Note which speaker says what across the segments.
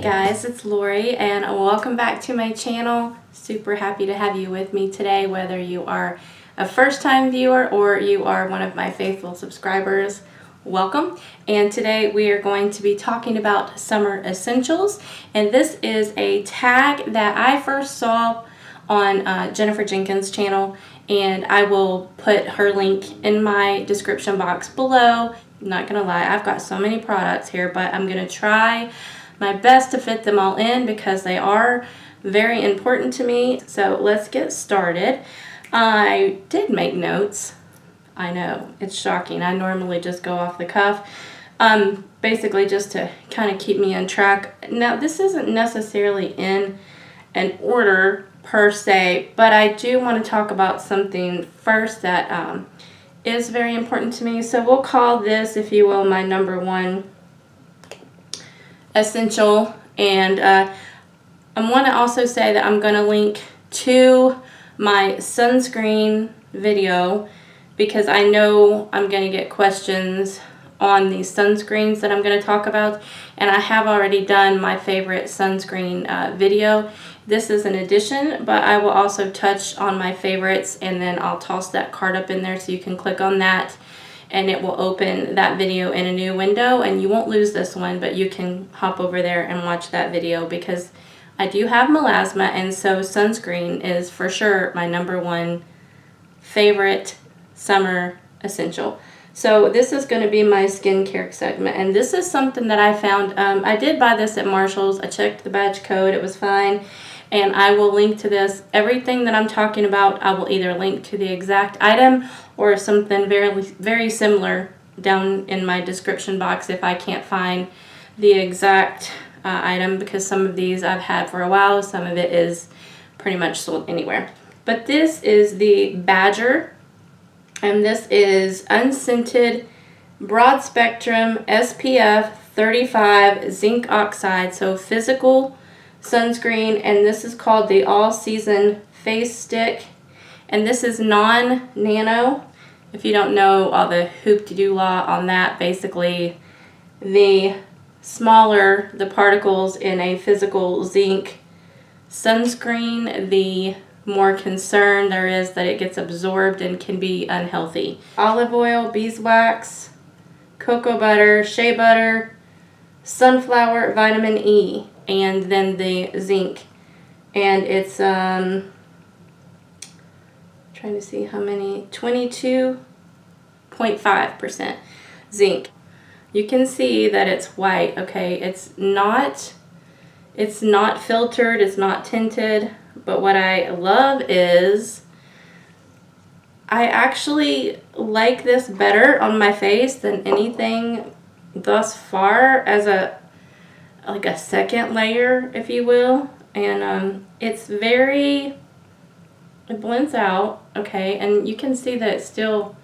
Speaker 1: guys, it's Lori and welcome back to my channel. Super happy to have you with me today, whether you are a first-time viewer or you are one of my faithful subscribers. Welcome. And today we are going to be talking about summer essentials, and this is a tag that I first saw on Jennifer Jenkins' channel, and I will put her link in my description box below. I'm not gonna lie, I've got so many products here, but I'm gonna try my best to fit them all in because they are very important to me. So let's get started. I did make notes. I know, it's shocking. I normally just go off the cuff, basically just to kind of keep me on track. Now, this isn't necessarily in an order per se, but I do want to talk about something first that is very important to me. So we'll call this, if you will, my number one essential. And I want to also say that I'm going to link to my sunscreen video because I know I'm going to get questions on these sunscreens that I'm going to talk about, and I have already done my favorite sunscreen video. This is an addition, but I will also touch on my favorites, and then I'll toss that card up in there so you can click on that and it will open that video in a new window, and you won't lose this one, but you can hop over there and watch that video because I do have melasma, and so sunscreen is for sure my number one favorite summer essential. So this is going to be my skincare segment, and this is something that I found. I did buy this at Marshall's. I checked the badge code, it was fine, and I will link to this. Everything that I'm talking about, I will either link to the exact item or something very similar down in my description box if I can't find the exact item, because some of these I've had for a while, some of it is pretty much sold anywhere. But this is the Badger, and this is unscented broad spectrum SPF 35 zinc oxide, so physical sunscreen, and this is called the all season face stick, and this is non-nano. If you don't know all the hoop-de-doo-lah on that, basically the smaller the particles in a physical zinc sunscreen, the more concern there is that it gets absorbed and can be unhealthy. Olive oil, beeswax, cocoa butter, shea butter, sunflower, vitamin E, and then the zinc. And it's trying to see how many, 22.5% zinc. You can see that it's white, okay? It's not filtered, it's not tinted, but what I love is I actually like this better on my face than anything thus far as like a second layer, if you will. And it's it blends out, okay, and you can see that it still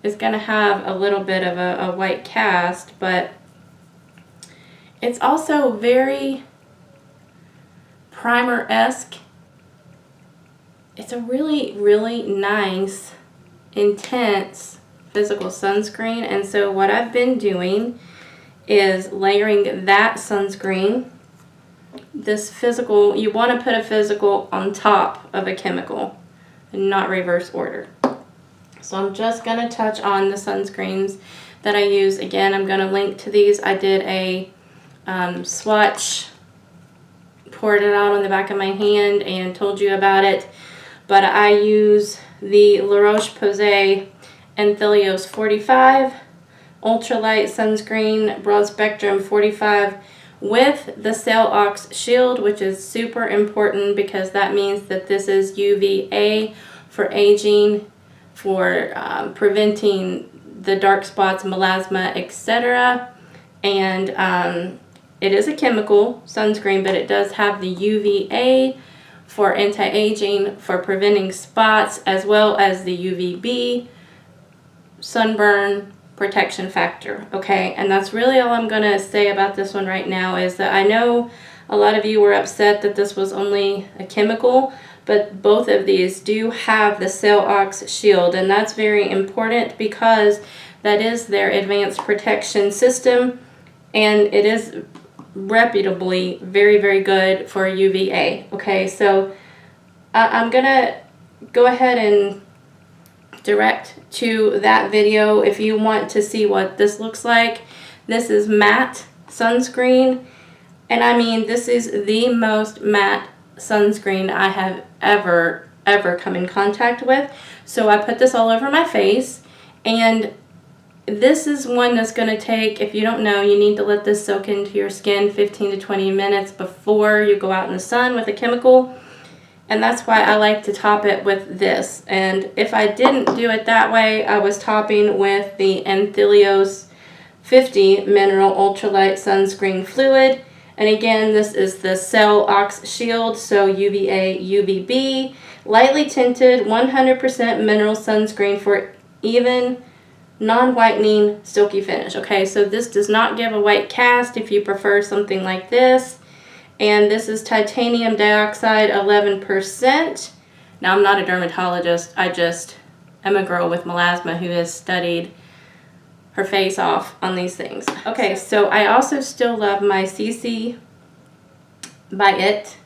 Speaker 1: is going to have a little bit of a white cast, but it's also very primer-esque. It's a really, really nice, intense physical sunscreen, and so what I've been doing is layering that sunscreen. This physical, you want to put a physical on top of a chemical and not reverse order. So I'm just going to touch on the sunscreens that I use. Again, I'm going to link to these. I did a swatch, poured it out on the back of my hand and told you about it. But I use the La Roche-Posay Anthelios 45 Ultralight Sunscreen Broad Spectrum 45 with the Cell Ox Shield, which is super important because that means that this is UVA for aging, for preventing the dark spots, melasma, etc. And it is a chemical sunscreen, but it does have the UVA for anti-aging, for preventing spots, as well as the UVB sunburn protection factor, okay? And that's really all I'm going to say about this one right now, is that I know a lot of you were upset that this was only a chemical, but both of these do have the Cell Ox Shield, and that's very important because that is their advanced protection system, and it is reputably very, very good for UVA. Okay, so I'm gonna go ahead and direct to that video if you want to see what this looks like. This is matte sunscreen, and I mean, this is the most matte sunscreen I have ever come in contact with. So I put this all over my face, and this is one that's going to take, if you don't know, you need to let this soak into your skin 15 to 20 minutes before you go out in the sun with a chemical. And that's why I like to top it with this. And if I didn't do it that way, I was topping with the Infallible 50 Mineral Ultralight Sunscreen Fluid. And again, this is the Cell Ox Shield, so UVA, UVB, lightly tinted, 100% mineral sunscreen for even, non-whitening, silky finish. Okay, so this does not give a white cast if you prefer something like this. And this is titanium dioxide, 11%. Now, I'm not a dermatologist. I just am a girl with melasma who has studied her face off on these things. Okay, so I also still love my CC by It.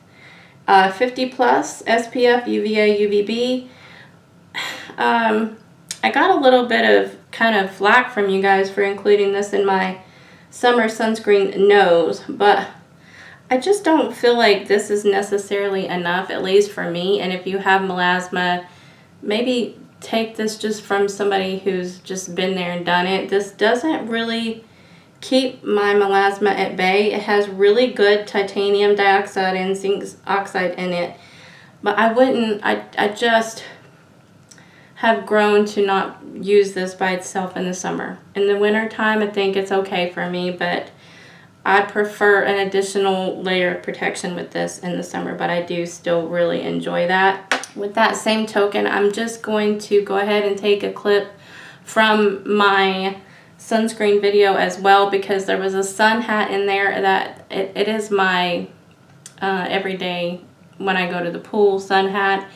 Speaker 1: 50 plus SPF, UVA, UVB. I got a little bit of kind of flack from you guys for including this in my summer sunscreen nose, but I just don't feel like this is necessarily enough, at least for me. And if you have melasma, maybe take this just from somebody who's just been there and done it. This doesn't really keep my melasma at bay. It has really good titanium dioxide and zinc oxide in it, but I just have grown to not use this by itself in the summer. In the winter time, I think it's okay for me, but I prefer an additional layer of protection with this in the summer, but I do still really enjoy that. With that same token, I'm just going to go ahead and take a clip from my sunscreen video as well, because there was a sun hat in there that it is my everyday when I go to the pool sun hat,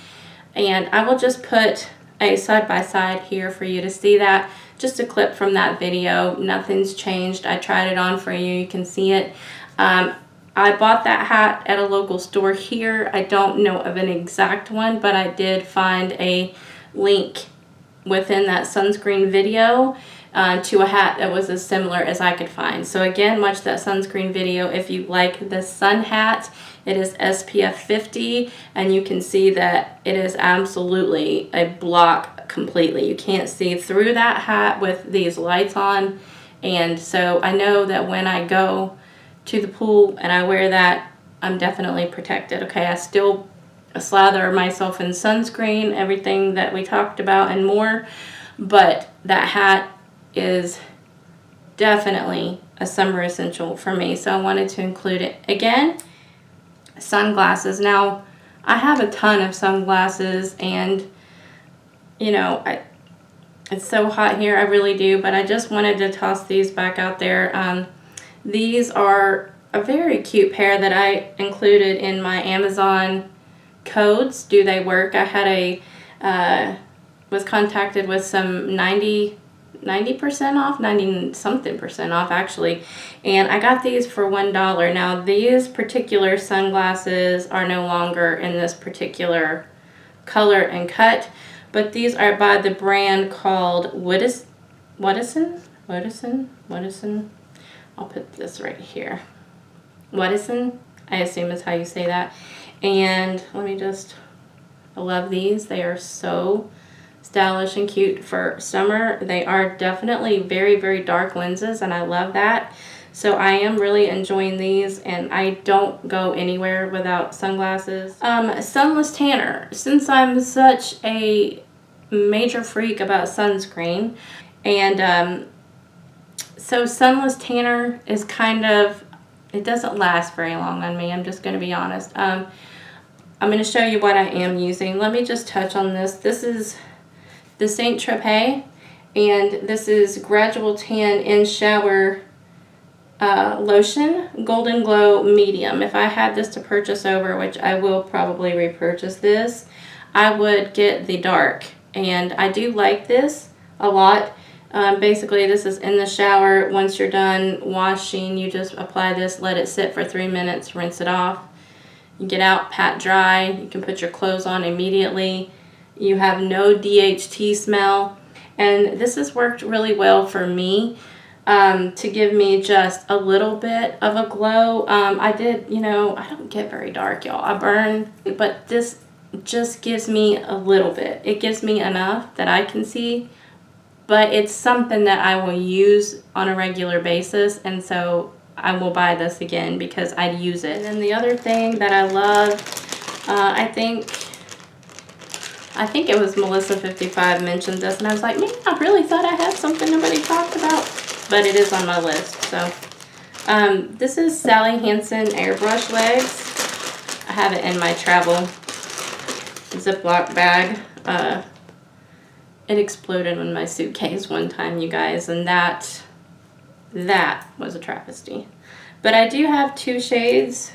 Speaker 1: and I will just put a side-by-side here for you to see that. Just a clip from that video. Nothing's changed. I tried it on for you. You can see it. I bought that hat at a local store here. I don't know of an exact one, but I did find a link within that sunscreen video to a hat that was as similar as I could find. So again, watch that sunscreen video if you like this sun hat. It is SPF 50, and you can see that it is absolutely a block completely. You can't see through that hat with these lights on. And so I know that when I go to the pool and I wear that, I'm definitely protected. Okay, I still slather myself in sunscreen, everything that we talked about and more, but that hat is definitely a summer essential for me, so I wanted to include it. Again, sunglasses. Now, I have a ton of sunglasses, and you know, it's so hot here, I really do, but I just wanted to toss these back out there. These are a very cute pair that I included in my Amazon codes. Do they work? I had was contacted with some 90% off, 90-something% off actually, and I got these for $1. Now, these particular sunglasses are no longer in this particular color and cut, but these are by the brand called Woodison. I'll put this right here. Woodison, I assume is how you say that. And let me just, I love these. They are so stylish and cute for summer. They are definitely very, very dark lenses, and I love that. So I am really enjoying these, and I don't go anywhere without sunglasses. Sunless tanner. Since I'm such a major freak about sunscreen, and so sunless tanner is kind of, it doesn't last very long on me, I'm just going to be honest. I'm going to show you what I am using. Let me just touch on this. This is the Saint Tropez, and this is Gradual Tan in Shower Lotion, Golden Glow Medium. If I had this to purchase over, which I will probably repurchase this, I would get the dark, and I do like this a lot. Basically, this is in the shower. Once you're done washing, you just apply this, let it sit for 3 minutes, rinse it off. You get out, pat dry. You can put your clothes on immediately. You have no DHT smell. And this has worked really well for me to give me just a little bit of a glow. I don't get very dark, y'all. I burn, but this just gives me a little bit. It gives me enough that I can see, but it's something that I will use on a regular basis, and so I will buy this again because I'd use it. And the other thing that I love, I think it was Melissa 55 mentioned this, and I was like, man, I really thought I had something nobody talked about, but it is on my list. So this is Sally Hansen airbrush legs. I have it in my travel Ziploc bag. It exploded in my suitcase one time, you guys, and that was a travesty. But I do have 2 shades.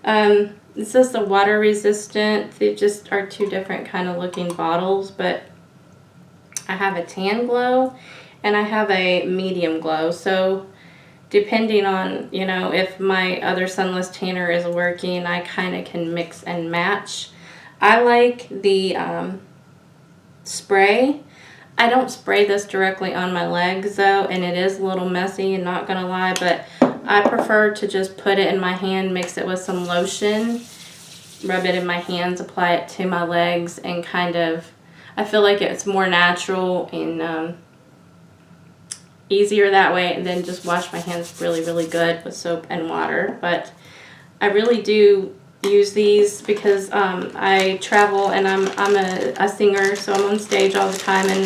Speaker 1: This is the water resistant. They just are 2 different kind of looking bottles, but I have a tan glow and I have a medium glow. So depending on, if my other sunless tanner is working, I kind of can mix and match. I like the spray. I don't spray this directly on my legs though, and it is a little messy, and not gonna lie, but I prefer to just put it in my hand, mix it with some lotion, rub it in my hands, apply it to my legs, and I feel like it's more natural and easier that way, and then just wash my hands really, really good with soap and water. But I really do use these because I travel and I'm a singer, so I'm on stage all the time, and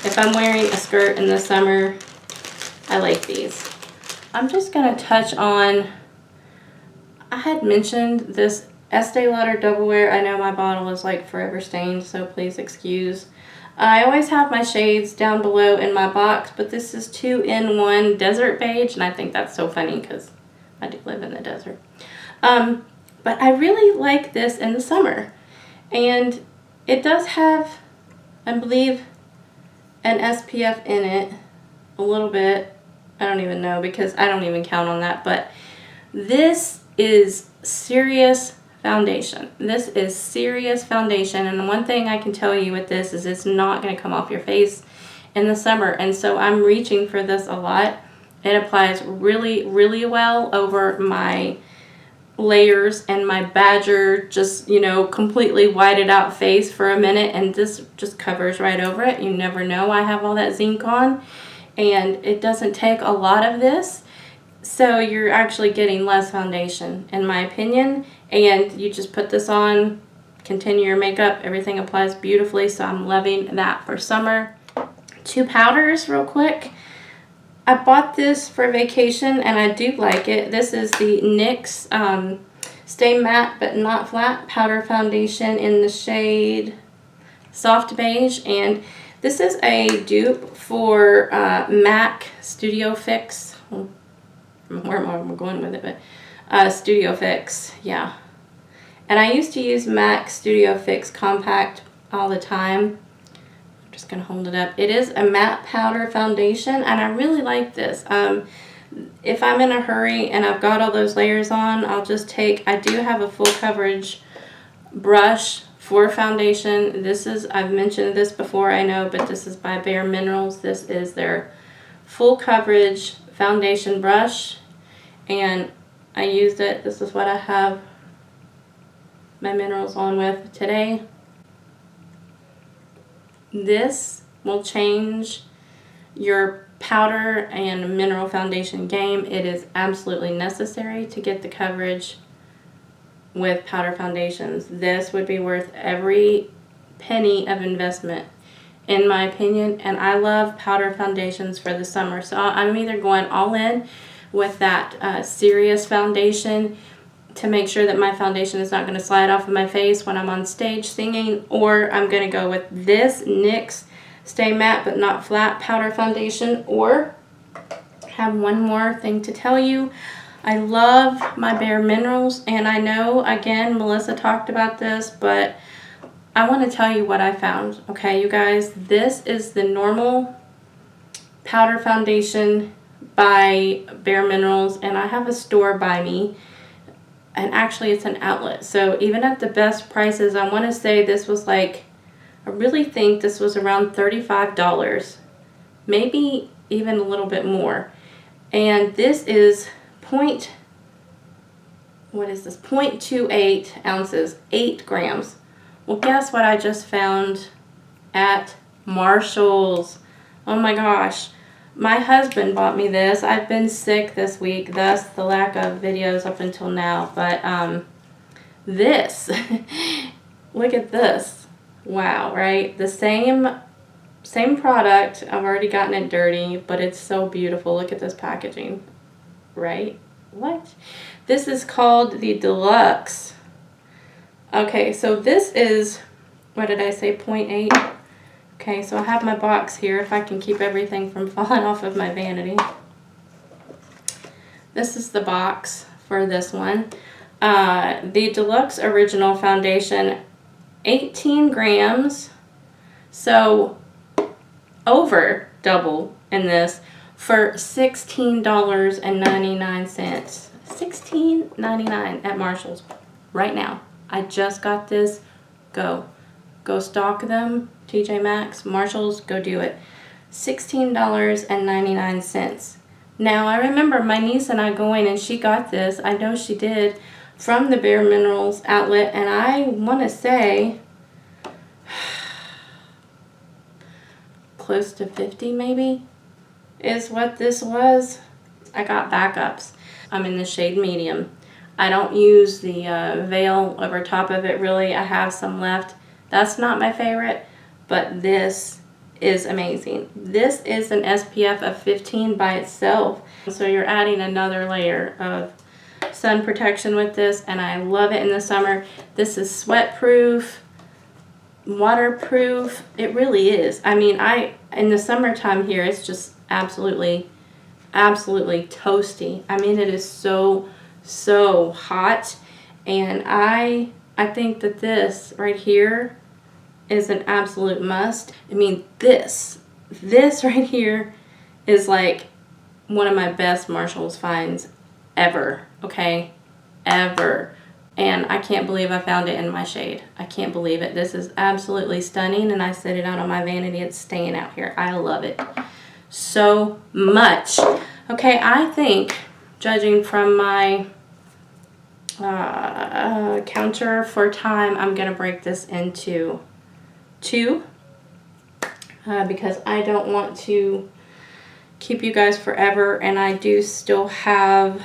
Speaker 1: if I'm wearing a skirt in the summer, I like these. I'm just going to touch on, I had mentioned this Estee Lauder Double Wear. I know my bottle is like forever stained, so please excuse. I always have my shades down below in my box, but this is 2-in-1 Desert Beige, and I think that's so funny because I do live in the desert. But I really like this in the summer, and it does have, I believe, an SPF in it, a little bit. I don't even know because I don't even count on that, but this is serious foundation. This is serious foundation, and the one thing I can tell you with this is it's not going to come off your face in the summer, and so I'm reaching for this a lot. It applies really, really well over my layers and my badger just completely whited out face for a minute, and this just covers right over it. You never know I have all that zinc on, and it doesn't take a lot of this, so you're actually getting less foundation in my opinion, and you just put this on, continue your makeup, everything applies beautifully. So I'm loving that for summer. 2 powders real quick. I bought this for vacation and I do like it. This is the NYX Stay Matte But Not Flat Powder Foundation in the shade Soft Beige. And this is a dupe for MAC Studio Fix. Where am I going with it? But Studio Fix, yeah. And I used to use MAC Studio Fix Compact all the time. Just gonna hold it up. It is a matte powder foundation, and I really like this. If I'm in a hurry and I've got all those layers on, I'll just take, I do have a full coverage brush for foundation. This is, I've mentioned this before, I know, but this is by Bare Minerals. This is their full coverage foundation brush, and I used it. This is what I have my minerals on with today. This will change your powder and mineral foundation game. It is absolutely necessary to get the coverage with powder foundations. This would be worth every penny of investment, in my opinion, and I love powder foundations for the summer. So I'm either going all in with that serious foundation to make sure that my foundation is not going to slide off of my face when I'm on stage singing, or I'm going to go with this NYX Stay Matte But Not Flat Powder Foundation. Or have one more thing to tell you. I love my Bare Minerals, and I know, again, Melissa talked about this, but I want to tell you what I found. Okay, you guys, this is the normal powder foundation by Bare Minerals, and I have a store by me, and actually it's an outlet. So even at the best prices, I want to say this was like, I really think this was around $35, maybe even a little bit more. And this is 0.28 ounces, 8 grams. Well, guess what I just found at Marshall's? Oh my gosh. My husband bought me this. I've been sick this week, thus the lack of videos up until now. But this, look at this. Wow, right? The same product. I've already gotten it dirty, but it's so beautiful. Look at this packaging, right? What? This is called the Deluxe. Okay, so this is, what did I say, 0.8? Okay, so I have my box here, if I can keep everything from falling off of my vanity. This is the box for this one. The Deluxe Original Foundation, 18 grams, so over double in this, for $16.99. $16.99 at Marshall's right now. I just got this. Go stock them. TJ Maxx, Marshalls, go do it. $16.99. Now I remember my niece and I going, and she got this, I know she did, from the Bare Minerals outlet, and I want to say close to 50 maybe is what this was. I got backups. I'm in the shade medium. I don't use the veil over top of it really. I have some left. That's not my favorite, but this is amazing. This is an SPF of 15 by itself. So you're adding another layer of sun protection with this, and I love it in the summer. This is sweat proof, waterproof. It really is. I mean, in the summertime here, it's just absolutely toasty. I mean, it is so hot, and I think that this right here is an absolute must. I mean, this right here is like one of my best Marshall's finds ever, okay? Ever. And I can't believe I found it in my shade. I can't believe it. This is absolutely stunning, and I set it out on my vanity. It's staying out here. I love it so much. Okay, I think, judging from my counter for time, I'm going to break this into 2 because I don't want to keep you guys forever, and I do still have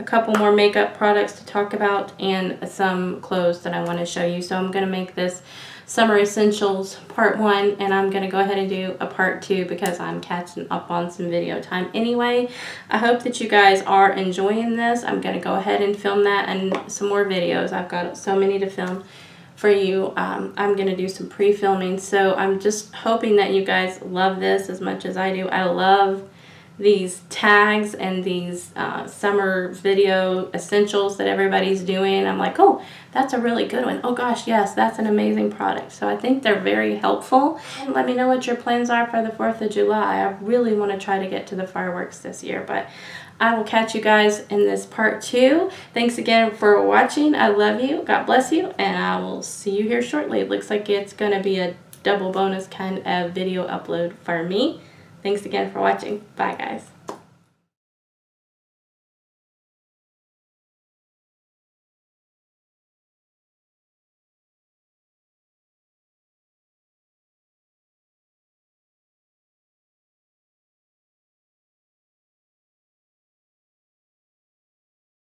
Speaker 1: a couple more makeup products to talk about and some clothes that I want to show you. So I'm going to make this Summer Essentials Part 1, and I'm going to go ahead and do a Part 2 because I'm catching up on some video time anyway. I hope that you guys are enjoying this. I'm going to go ahead and film that and some more videos. I've got so many to film for you. I'm going to do some pre-filming, so I'm just hoping that you guys love this as much as I do. I love these tags and these summer video essentials that everybody's doing. I'm like, oh, that's a really good one. Oh gosh, yes, that's an amazing product. So I think they're very helpful. And let me know what your plans are for the 4th of July. I really want to try to get to the fireworks this year, but I will catch you guys in this Part 2. Thanks again for watching. I love you. God bless you. And I will see you here shortly. It looks like it's going to be a double bonus kind of video upload for me. Thanks again for watching. Bye, guys.